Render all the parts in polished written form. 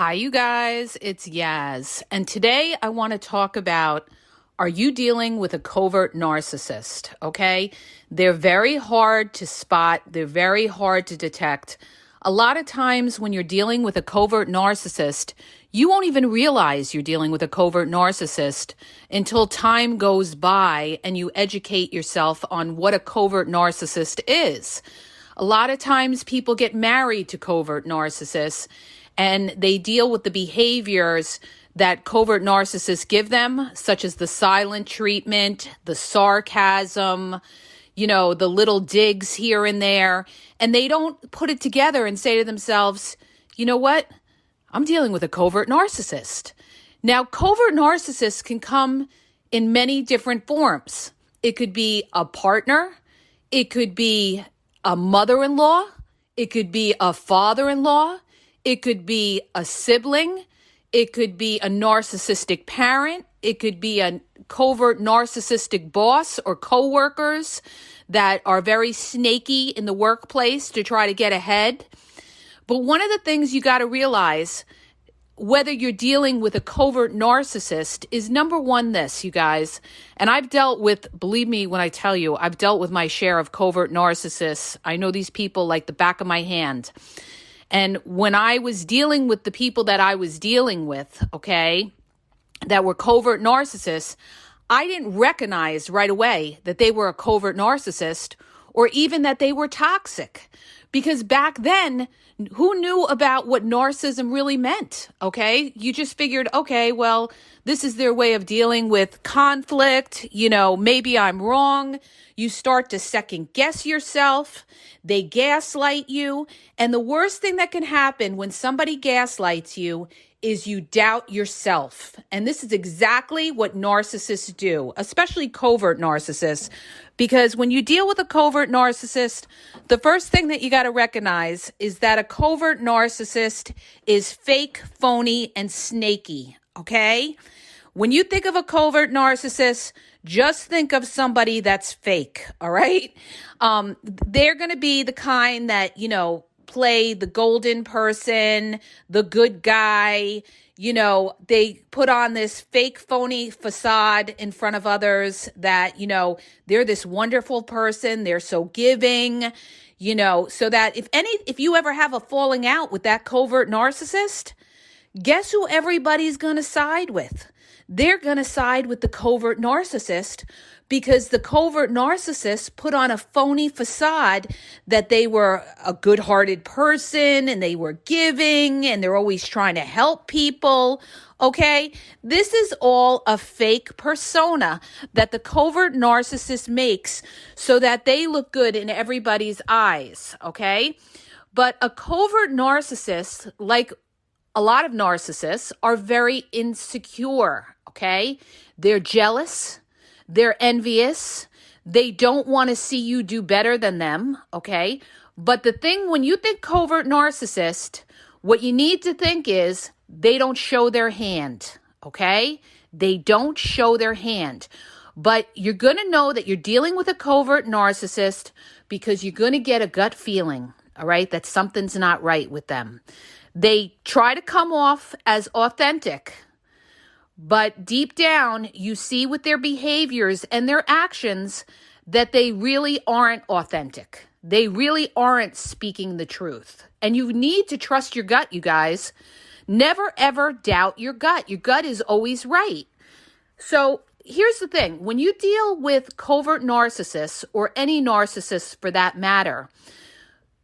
Hi, you guys. It's Yaz. And today I want to talk about, are you dealing with a covert narcissist? Okay. They're very hard to spot. They're very hard to detect. A lot of times when you're dealing with a covert narcissist, you won't even realize you're dealing with a covert narcissist until time goes by and you educate yourself on what a covert narcissist is. A lot of times people get married to covert narcissists and they deal with the behaviors that covert narcissists give them, such as the silent treatment, the sarcasm, the little digs here and there. And they don't put it together and say to themselves, you know what? I'm dealing with a covert narcissist. Now, covert narcissists can come in many different forms. It could be a partner. It could be a mother-in-law. It could be a father-in-law. It could be a sibling. It could be a narcissistic parent. It could be a covert narcissistic boss or coworkers that are very snaky in the workplace to try to get ahead. But one of the things you got to realize, whether you're dealing with a covert narcissist, is number one, this, you guys. And I've dealt with, believe me when I tell you, I've dealt with my share of covert narcissists. I know these people like the back of my hand. And when I was dealing with the people that I was dealing with, okay, that were covert narcissists, I didn't recognize right away that they were a covert narcissist or even that they were toxic. Because back then, who knew about what narcissism really meant? Okay, you just figured, okay, well, this is their way of dealing with conflict. Maybe I'm wrong. You start to second guess yourself. They gaslight you. And the worst thing that can happen when somebody gaslights you is you doubt yourself. And this is exactly what narcissists do, especially covert narcissists. Because when you deal with a covert narcissist, the first thing that you got to recognize is that a covert narcissist is fake, phony, and snaky, okay? When you think of a covert narcissist, just think of somebody that's fake, all right? They're going to be the kind that, play the golden person, the good guy. They put on this fake, phony facade in front of others that, they're this wonderful person. They're so giving, so that if you ever have a falling out with that covert narcissist, guess who everybody's going to side with? They're going to side with the covert narcissist because the covert narcissist put on a phony facade that they were a good-hearted person and they were giving and they're always trying to help people. Okay, this is all a fake persona that the covert narcissist makes so that they look good in everybody's eyes. Okay, but a covert narcissist, like a lot of narcissists, are very insecure. Okay, they're jealous. They're envious. They don't want to see you do better than them, okay? But the thing, when you think covert narcissist, what you need to think is they don't show their hand, okay? They don't show their hand. But you're going to know that you're dealing with a covert narcissist because you're going to get a gut feeling, all right, that something's not right with them. They try to come off as authentic, but deep down, you see with their behaviors and their actions that they really aren't authentic. They really aren't speaking the truth. And you need to trust your gut, you guys. Never, ever doubt your gut. Your gut is always right. So here's the thing. When you deal with covert narcissists, or any narcissist for that matter,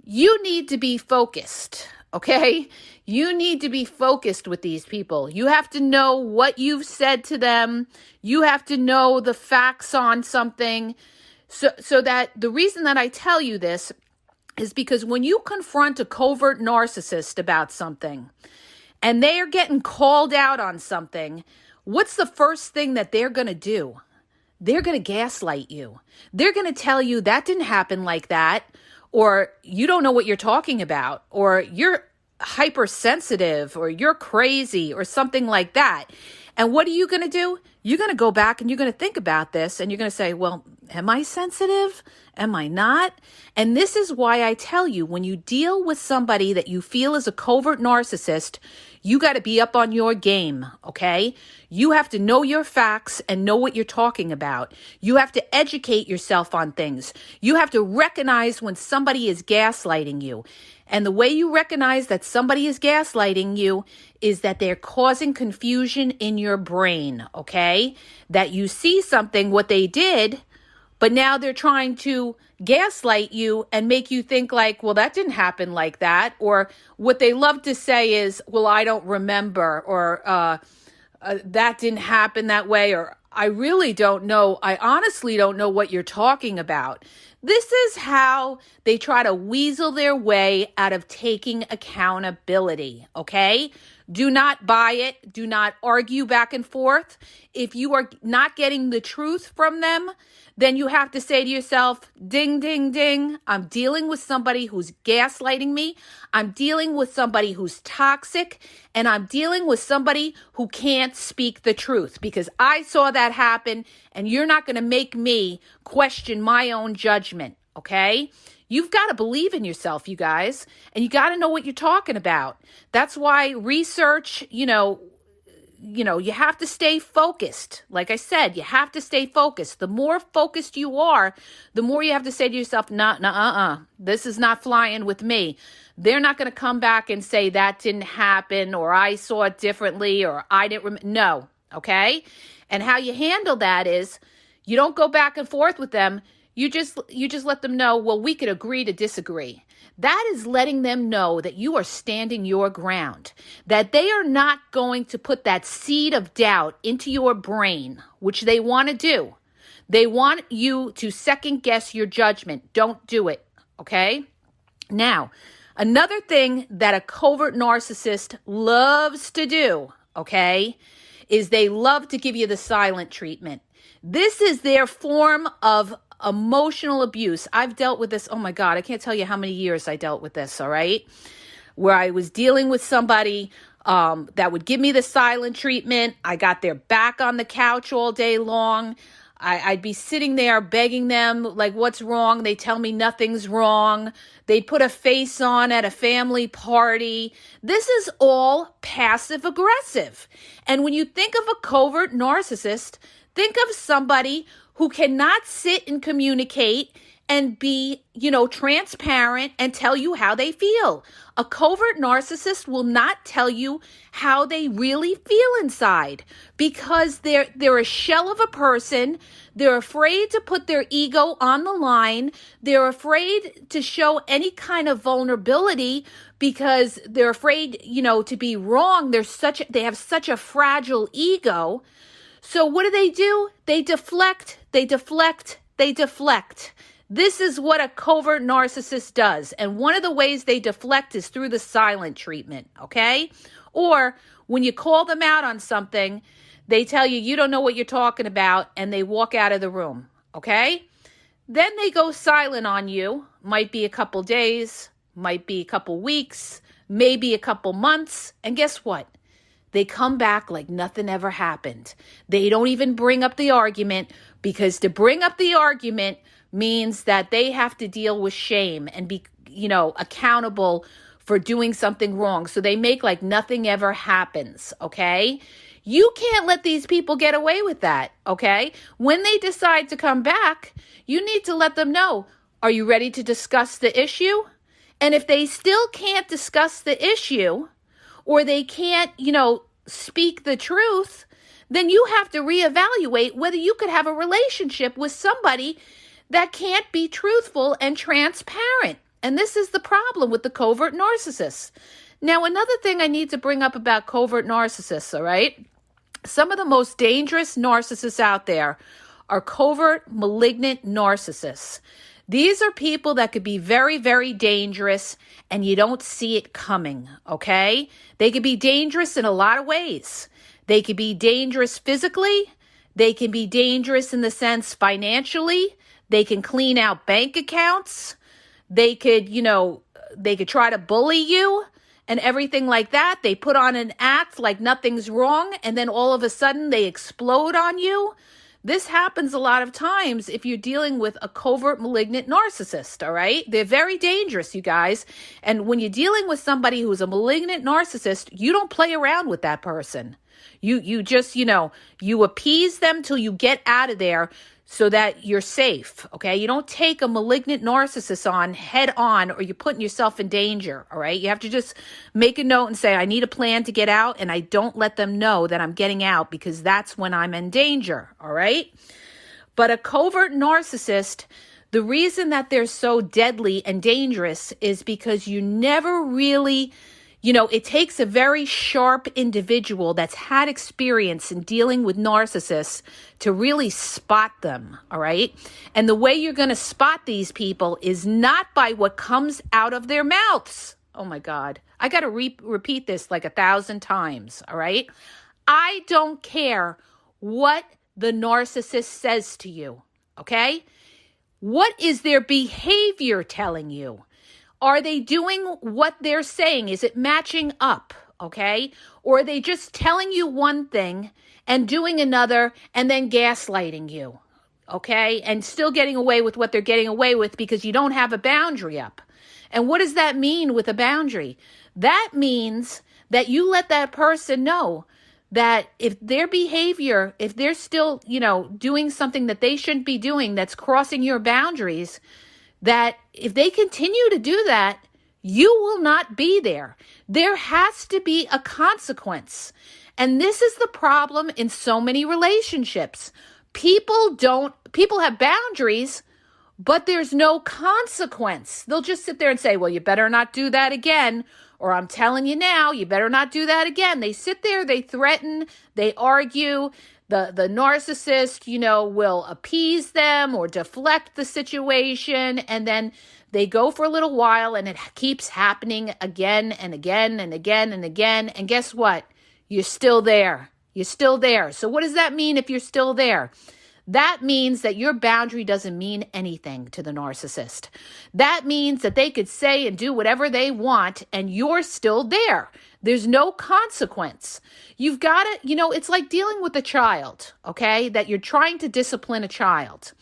you need to be focused. Okay, you need to be focused with these people. You have to know what you've said to them. You have to know the facts on something. So that the reason that I tell you this is because when you confront a covert narcissist about something and they are getting called out on something, what's the first thing that they're going to do? They're going to gaslight you. They're going to tell you that didn't happen like that. Or you don't know what you're talking about, or you're hypersensitive, or you're crazy, or something like that. And what are you going to do? You're going to go back and you're going to think about this and you're going to say, well, Am I sensitive? Am I not? And this is why I tell you, when you deal with somebody that you feel is a covert narcissist, you got to be up on your game, okay? You have to know your facts and know what you're talking about. You have to educate yourself on things. You have to recognize when somebody is gaslighting you. And the way you recognize that somebody is gaslighting you is that they're causing confusion in your brain, okay? That you see something, what they did, but now they're trying to gaslight you and make you think like, well, that didn't happen like that. Or what they love to say is, well, I don't remember, or that didn't happen that way, or I really don't know. I honestly don't know what you're talking about. This is how they try to weasel their way out of taking accountability, okay? Do not buy it. Do not argue back and forth. If you are not getting the truth from them, then you have to say to yourself, ding, ding, ding, I'm dealing with somebody who's gaslighting me. I'm dealing with somebody who's toxic, and I'm dealing with somebody who can't speak the truth, because I saw that happen, and you're not going to make me question my own judgment, okay? You've got to believe in yourself, you guys, and you got to know what you're talking about. That's why research, you have to stay focused. Like I said, you have to stay focused. The more focused you are, the more you have to say to yourself, this is not flying with me. They're not going to come back and say that didn't happen, or I saw it differently, or I didn't remember. No, okay? And how you handle that is you don't go back and forth with them. You just let them know, well, we could agree to disagree. That is letting them know that you are standing your ground, that they are not going to put that seed of doubt into your brain, which they want to do. They want you to second guess your judgment. Don't do it, okay? Now, another thing that a covert narcissist loves to do, okay, is they love to give you the silent treatment. This is their form of emotional abuse. I've dealt with this. Oh my God, I can't tell you how many years I dealt with this, all right? Where I was dealing with somebody that would give me the silent treatment. I got their back on the couch all day long. I'd be sitting there begging them, like, what's wrong? They tell me nothing's wrong. They put a face on at a family party. This is all passive aggressive. And when you think of a covert narcissist, think of somebody who cannot sit and communicate and be, transparent and tell you how they feel. A covert narcissist will not tell you how they really feel inside, because they're a shell of a person. They're afraid to put their ego on the line. They're afraid to show any kind of vulnerability because they're afraid, to be wrong. They have such a fragile ego. So what do? They deflect. This is what a covert narcissist does. And one of the ways they deflect is through the silent treatment, okay? Or when you call them out on something, they tell you, you don't know what you're talking about, and they walk out of the room, okay? Then they go silent on you. Might be a couple days, might be a couple weeks, maybe a couple months. And guess what? They come back like nothing ever happened. They don't even bring up the argument, because to bring up the argument means that they have to deal with shame and be, accountable for doing something wrong. So they make like nothing ever happens, okay? You can't let these people get away with that, okay? When they decide to come back, you need to let them know, are you ready to discuss the issue? And if they still can't discuss the issue, or they can't, speak the truth, then you have to reevaluate whether you could have a relationship with somebody that can't be truthful and transparent. And this is the problem with the covert narcissists. Now, another thing I need to bring up about covert narcissists, all right? Some of the most dangerous narcissists out there are covert malignant narcissists. These are people that could be very, very dangerous, and you don't see it coming, okay? They could be dangerous in a lot of ways. They could be dangerous physically. They can be dangerous in the sense financially. They can clean out bank accounts. They could, they could try to bully you and everything like that. They put on an act like nothing's wrong, and then all of a sudden they explode on you. This happens a lot of times if you're dealing with a covert malignant narcissist, all right? They're very dangerous, you guys. And when you're dealing with somebody who's a malignant narcissist, you don't play around with that person. You just, you appease them till you get out of there so that you're safe, okay? You don't take a malignant narcissist on head on, or you're putting yourself in danger, all right? You have to just make a note and say, I need a plan to get out, and I don't let them know that I'm getting out, because that's when I'm in danger, all right? But a covert narcissist, the reason that they're so deadly and dangerous is because you never really... it takes a very sharp individual that's had experience in dealing with narcissists to really spot them, all right? And the way you're going to spot these people is not by what comes out of their mouths. Oh, my God. I got to repeat this like 1,000 times, all right? I don't care what the narcissist says to you, okay? What is their behavior telling you? Are they doing what they're saying? Is it matching up, okay? Or are they just telling you one thing and doing another and then gaslighting you, okay? And still getting away with what they're getting away with because you don't have a boundary up. And what does that mean with a boundary? That means that you let that person know that if their behavior, if they're still, doing something that they shouldn't be doing that's crossing your boundaries, that if they continue to do that, you will not be there. There has to be a consequence. And this is the problem in so many relationships. People have boundaries, but there's no consequence. They'll just sit there and say, well, you better not do that again. Or I'm telling you now, you better not do that again. They sit there, they threaten, they argue. The narcissist, will appease them or deflect the situation, and then they go for a little while, and it keeps happening again and again and again and again. And guess what? You're still there. You're still there. So what does that mean if you're still there? That means that your boundary doesn't mean anything to the narcissist. That means that they could say and do whatever they want, and you're still there. There's no consequence. You've got to, it's like dealing with a child, okay, that you're trying to discipline a child.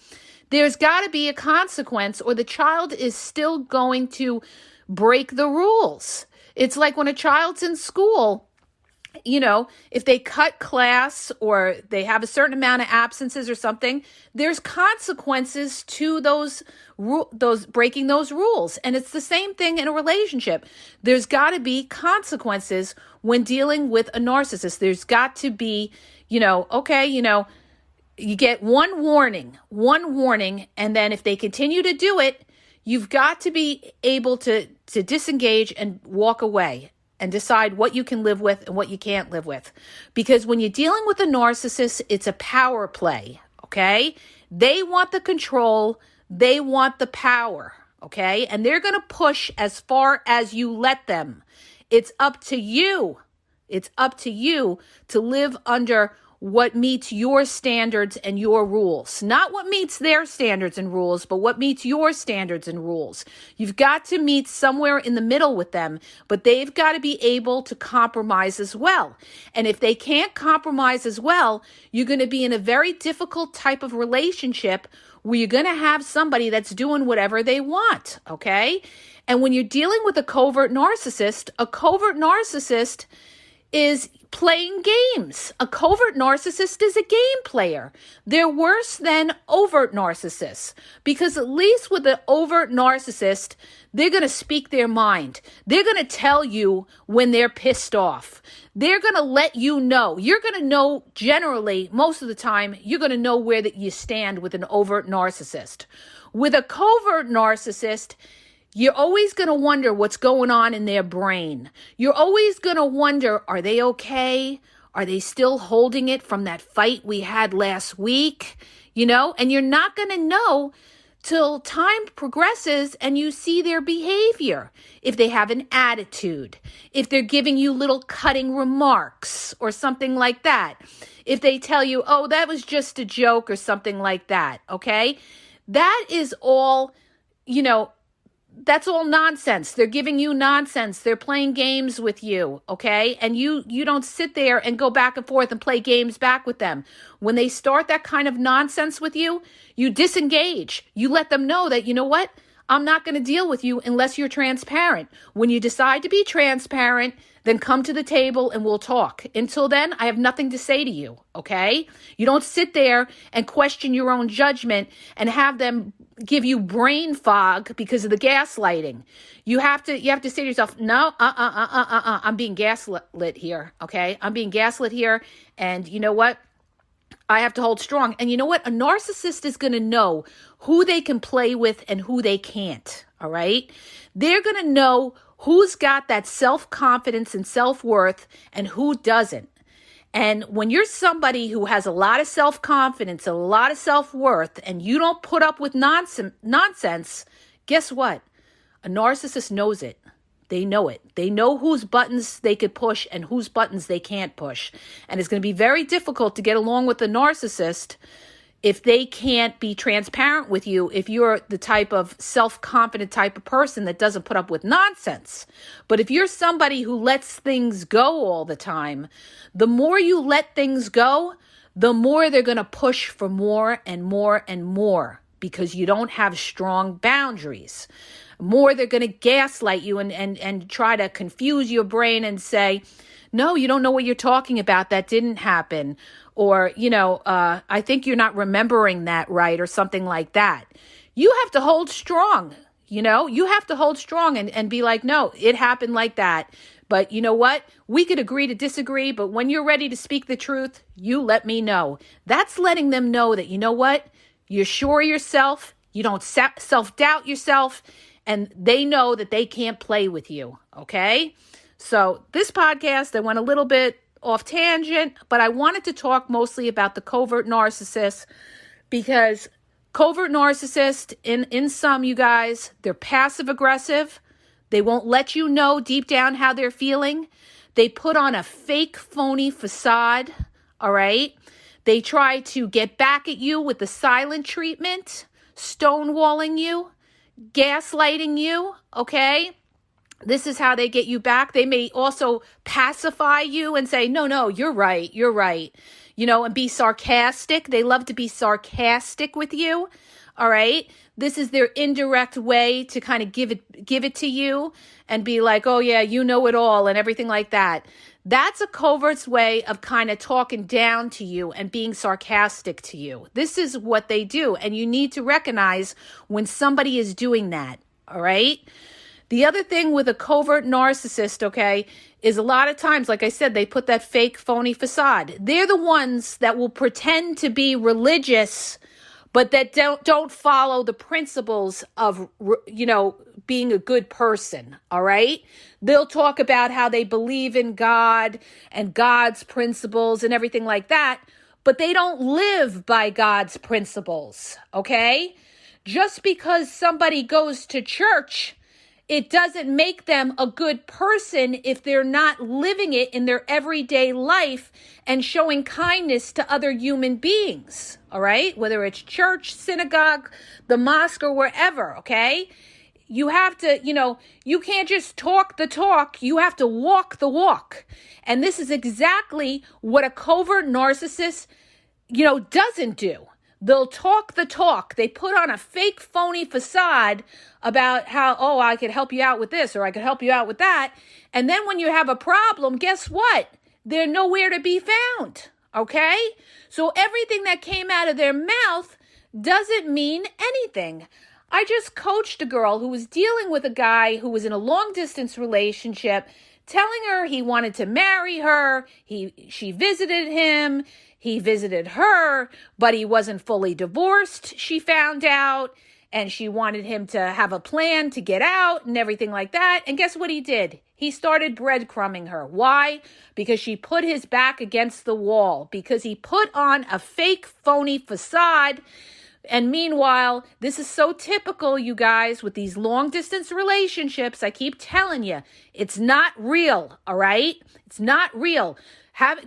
There's got to be a consequence, or the child is still going to break the rules. It's like when a child's in school, if they cut class or they have a certain amount of absences or something, there's consequences to those breaking those rules. And it's the same thing in a relationship. There's got to be consequences when dealing with a narcissist. There's got to be, you get one warning, and then if they continue to do it, you've got to be able to disengage and walk away and decide what you can live with and what you can't live with. Because when you're dealing with a narcissist, it's a power play, okay? They want the control. They want the power, okay? And they're going to push as far as you let them. It's up to you. It's up to you to live under what meets your standards and your rules. Not what meets their standards and rules, but what meets your standards and rules. You've got to meet somewhere in the middle with them, but they've got to be able to compromise as well. And if they can't compromise as well, you're going to be in a very difficult type of relationship where you're going to have somebody that's doing whatever they want, okay? And when you're dealing with a covert narcissist is playing games. A covert narcissist is a game player. They're worse than overt narcissists, because at least with an overt narcissist, they're going to speak their mind. They're going to tell you when they're pissed off. They're going to let you know. You're going to know, generally, most of the time, you're going to know where that you stand with an overt narcissist. With a covert narcissist, you're always going to wonder what's going on in their brain. You're always going to wonder, are they okay? Are they still holding it from that fight we had last week? And you're not going to know till time progresses and you see their behavior. If they have an attitude, if they're giving you little cutting remarks or something like that. If they tell you, oh, that was just a joke or something like that, okay? That is all, that's all nonsense. They're giving you nonsense. They're playing games with you, okay? And you don't sit there and go back and forth and play games back with them. When they start that kind of nonsense with you, you disengage. You let them know that, you know what? I'm not going to deal with you unless you're transparent. When you decide to be transparent, then come to the table and we'll talk. Until then, I have nothing to say to you, okay? You don't sit there and question your own judgment and have them give you brain fog because of the gaslighting. You have to say to yourself, no, I'm being gaslit here, okay? I'm being gaslit here, and you know what? I have to hold strong. And you know what? A narcissist is going to know who they can play with and who they can't, all right? They're going to know who's got that self-confidence and self-worth and who doesn't. And when you're somebody who has a lot of self-confidence, a lot of self-worth, and you don't put up with nonsense, guess what? A narcissist knows it. They know it. They know whose buttons they could push and whose buttons they can't push. And it's going to be very difficult to get along with a narcissist if they can't be transparent with you, if you're the type of self-confident type of person that doesn't put up with nonsense. But if you're somebody who lets things go all the time, the more you let things go, the more they're going to push for more and more and more because you don't have strong boundaries. More they're going to gaslight you and try to confuse your brain and say, no, you don't know what you're talking about. That didn't happen. Or, I think you're not remembering that right, or something like that. You have to hold strong, you have to hold strong and be like, no, it happened like that. But you know what? We could agree to disagree, but when you're ready to speak the truth, you let me know. That's letting them know that, you know what? You're sure of yourself. You don't self-doubt yourself. And they know that they can't play with you, okay? So this podcast, I went a little bit off tangent, but I wanted to talk mostly about the covert narcissist because covert narcissists, in some, you guys, they're passive aggressive. They won't let you know deep down how they're feeling. They put on a fake, phony facade, all right? They try to get back at you with the silent treatment, stonewalling you, gaslighting you, okay? This is how they get you back. They may also pacify you and say, no, you're right, and be sarcastic. They love to be sarcastic with you, all right? This is their indirect way to kind of give it to you and be like, oh yeah, you know it all and everything like that. That's a covert's way of kind of talking down to you and being sarcastic to you. This is what they do. And you need to recognize when somebody is doing that. All right. The other thing with a covert narcissist, okay, is a lot of times, like I said, they put that fake, phony facade. They're the ones that will pretend to be religious, but that don't follow the principles of, being a good person, all right? They'll talk about how they believe in God and God's principles and everything like that, but they don't live by God's principles, okay? Just because somebody goes to church, it doesn't make them a good person if they're not living it in their everyday life and showing kindness to other human beings, all right? Whether it's church, synagogue, the mosque, or wherever, okay? You have to, you can't just talk the talk. You have to walk the walk. And this is exactly what a covert narcissist, doesn't do. They'll talk the talk. They put on a fake, phony facade about how, oh, I could help you out with this or I could help you out with that. And then when you have a problem, guess what? They're nowhere to be found, okay? So everything that came out of their mouth doesn't mean anything. I just coached a girl who was dealing with a guy who was in a long-distance relationship, telling her he wanted to marry her. She visited him. He visited her, but he wasn't fully divorced, she found out, and she wanted him to have a plan to get out and everything like that. And guess what he did? He started breadcrumbing her. Why? Because she put his back against the wall, because he put on a fake, phony facade And meanwhile, this is so typical, you guys, with these long distance relationships. I keep telling you, it's not real, all right? It's not real.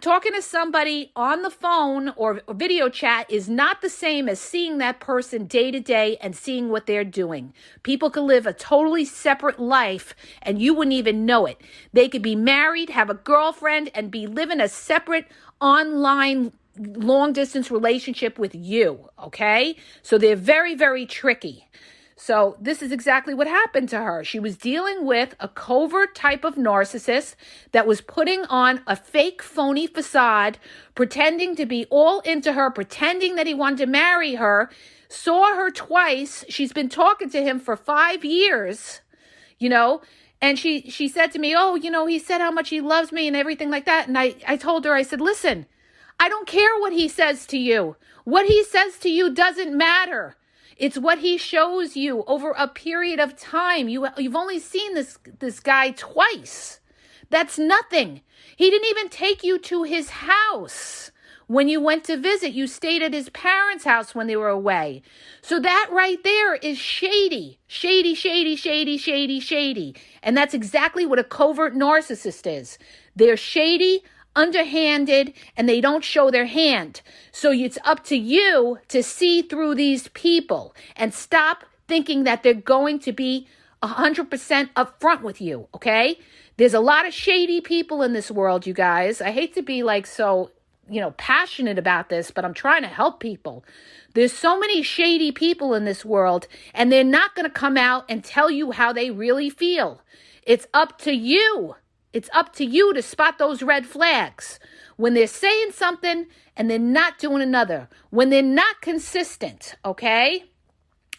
Talking to somebody on the phone or video chat is not the same as seeing that person day to day and seeing what they're doing. People could live a totally separate life and you wouldn't even know it. They could be married, have a girlfriend, and be living a separate online long distance relationship with you, okay? So they're very, very tricky. So this is exactly what happened to her. She was dealing with a covert type of narcissist that was putting on a fake, phony facade, pretending to be all into her, pretending that he wanted to marry her, saw her twice. She's been talking to him for 5 years, and she said to me, he said how much he loves me and everything like that. And I told her, I said, listen, I don't care what he says to you. What he says to you doesn't matter. It's what he shows you over a period of time. You've only seen this guy twice. That's nothing. He didn't even take you to his house when you went to visit. You stayed at his parents' house when they were away. So that right there is shady. Shady, shady, shady, shady, shady. And that's exactly what a covert narcissist is. They're shady, underhanded, and they don't show their hand. So it's up to you to see through these people and stop thinking that they're going to be 100% upfront with you, okay? There's a lot of shady people in this world, you guys. I hate to be so passionate about this, but I'm trying to help people. There's so many shady people in this world, and they're not going to come out and tell you how they really feel. It's up to you. It's up to you to spot those red flags. When they're saying something and they're not doing another. When they're not consistent, okay?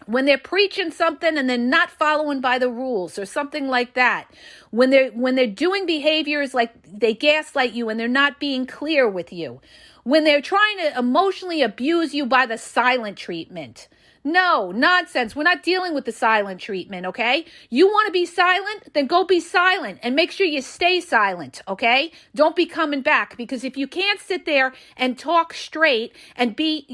When they're preaching something and they're not following by the rules or something like that. When they're doing behaviors like they gaslight you and they're not being clear with you. When they're trying to emotionally abuse you by the silent treatment. No, nonsense. We're not dealing with the silent treatment, okay? You want to be silent? Then go be silent and make sure you stay silent, okay? Don't be coming back, because if you can't sit there and talk straight and be,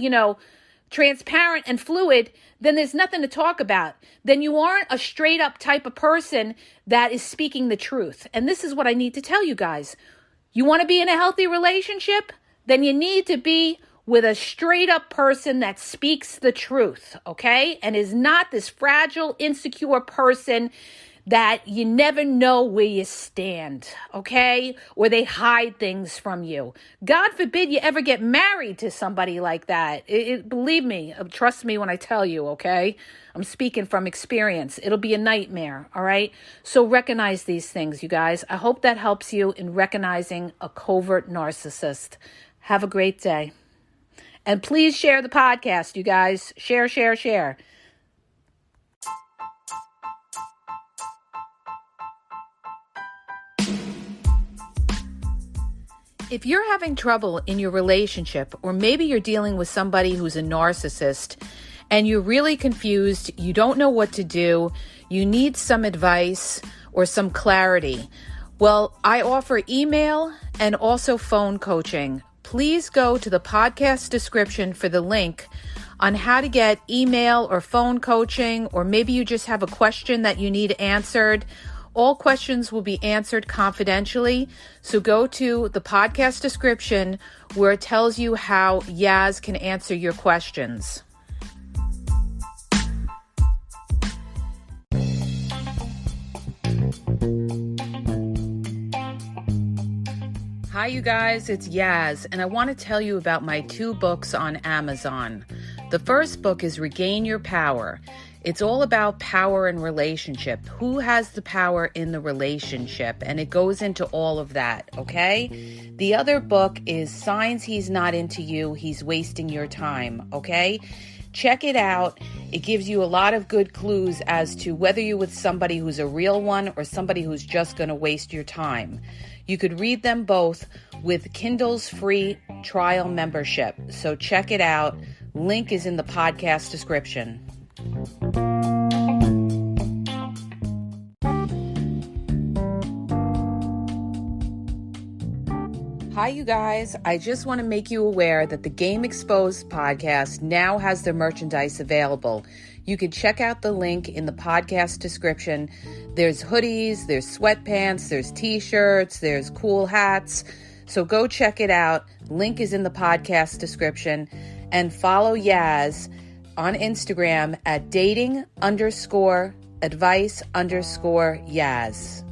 transparent and fluid, then there's nothing to talk about. Then you aren't a straight up type of person that is speaking the truth. And this is what I need to tell you guys. You want to be in a healthy relationship? Then you need to be with a straight up person that speaks the truth, okay? And is not this fragile, insecure person that you never know where you stand, okay? Or they hide things from you. God forbid you ever get married to somebody like that. Believe me, trust me when I tell you, okay? I'm speaking from experience. It'll be a nightmare, all right? So recognize these things, you guys. I hope that helps you in recognizing a covert narcissist. Have a great day. And please share the podcast, you guys. Share, share, share. If you're having trouble in your relationship, or maybe you're dealing with somebody who's a narcissist and you're really confused, you don't know what to do, you need some advice or some clarity, well, I offer email and also phone coaching. Please go to the podcast description for the link on how to get email or phone coaching, or maybe you just have a question that you need answered. All questions will be answered confidentially. So go to the podcast description where it tells you how Yaz can answer your questions. Hi, you guys, it's Yaz, and I want to tell you about my 2 books on Amazon. The first book is Regain Your Power. It's all about power and relationship. Who has the power in the relationship? And it goes into all of that, okay? The other book is Signs He's Not Into You, He's Wasting Your Time, okay? Check it out. It gives you a lot of good clues as to whether you're with somebody who's a real one or somebody who's just going to waste your time. You could read them both with Kindle's free trial membership. So check it out. Link is in the podcast description. Hi, you guys. I just want to make you aware that the Game Exposed podcast now has their merchandise available. You can check out the link in the podcast description. There's hoodies, there's sweatpants, there's t-shirts, there's cool hats. So go check it out. Link is in the podcast description. And follow Yaz on Instagram at dating_advice_Yaz.